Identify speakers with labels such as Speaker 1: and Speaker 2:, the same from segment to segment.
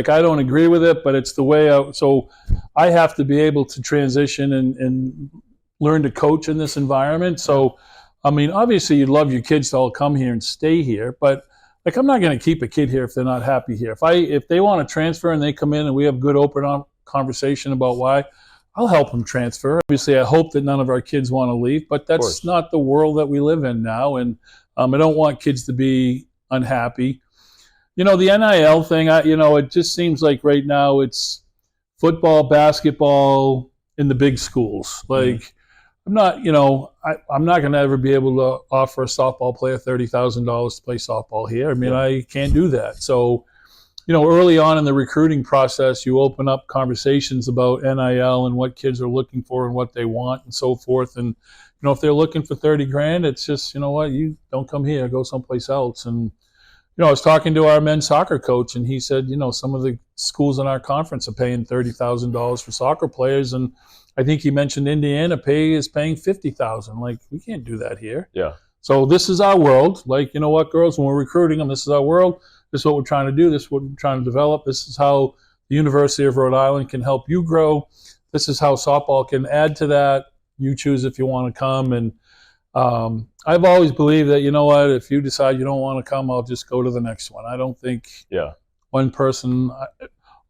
Speaker 1: Like, I don't agree with it, but it's the way so I have to be able to transition and learn to coach in this environment. So, I mean, obviously you'd love your kids to all come here and stay here, but like, I'm not going to keep a kid here if they're not happy here. If they want to transfer and they come in and we have good open conversation about why, I'll help them transfer. Obviously, I hope that none of our kids want to leave, but that's not the world that we live in now. And I don't want kids to be unhappy. The NIL thing, it just seems like right now it's football, basketball in the big schools. Like, I'm not going to ever be able to offer a softball player $30,000 to play softball here. I mean, I can't do that. So, early on in the recruiting process, you open up conversations about NIL and what kids are looking for and what they want and so forth. And, if they're looking for 30 grand, it's just, you don't come here, go someplace else. And, I was talking to our men's soccer coach, and he said, some of the schools in our conference are paying $30,000 for soccer players. And I think he mentioned Indiana is paying $50,000. Like, we can't do that here.
Speaker 2: Yeah.
Speaker 1: So this is our world. Like, you know what, girls, when we're recruiting them, this is our world. This is what we're trying to do. This is what we're trying to develop. This is how the University of Rhode Island can help you grow. This is how softball can add to that. You choose if you want to come. And I've always believed that, if you decide you don't want to come, I'll just go to the next one. I don't think one person,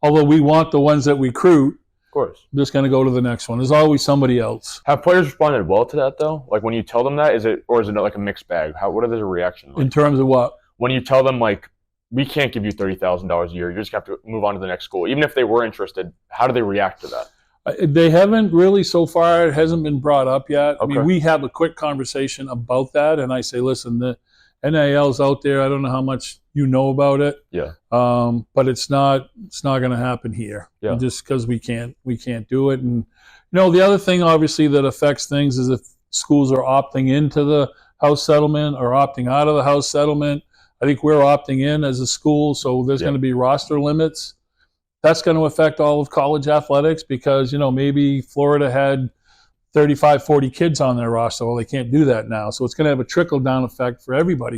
Speaker 1: although we want the ones that we recruit,
Speaker 2: of course,
Speaker 1: I'm just going to go to the next one. There's always somebody else.
Speaker 2: Have players responded well to that, though? Like, when you tell them that, is it like a mixed bag? What are their reactions like?
Speaker 1: In terms of what?
Speaker 2: When you tell them, like, we can't give you $30,000 a year, you just have to move on to the next school. Even if they were interested, how do they react to that?
Speaker 1: They haven't really so far. It hasn't been brought up yet.
Speaker 2: Okay.
Speaker 1: I mean, we have a quick conversation about that, and I say, listen, the NIL's out there. I don't know how much you know about it.
Speaker 2: Yeah.
Speaker 1: But it's not going to happen here.
Speaker 2: Yeah.
Speaker 1: Just because we can't do it. And the other thing, obviously, that affects things is if schools are opting into the house settlement or opting out of the house settlement. I think we're opting in as a school, so there's going to be roster limits. That's going to affect all of college athletics because, maybe Florida had 35, 40 kids on their roster. Well, they can't do that now. So it's going to have a trickle-down effect for everybody.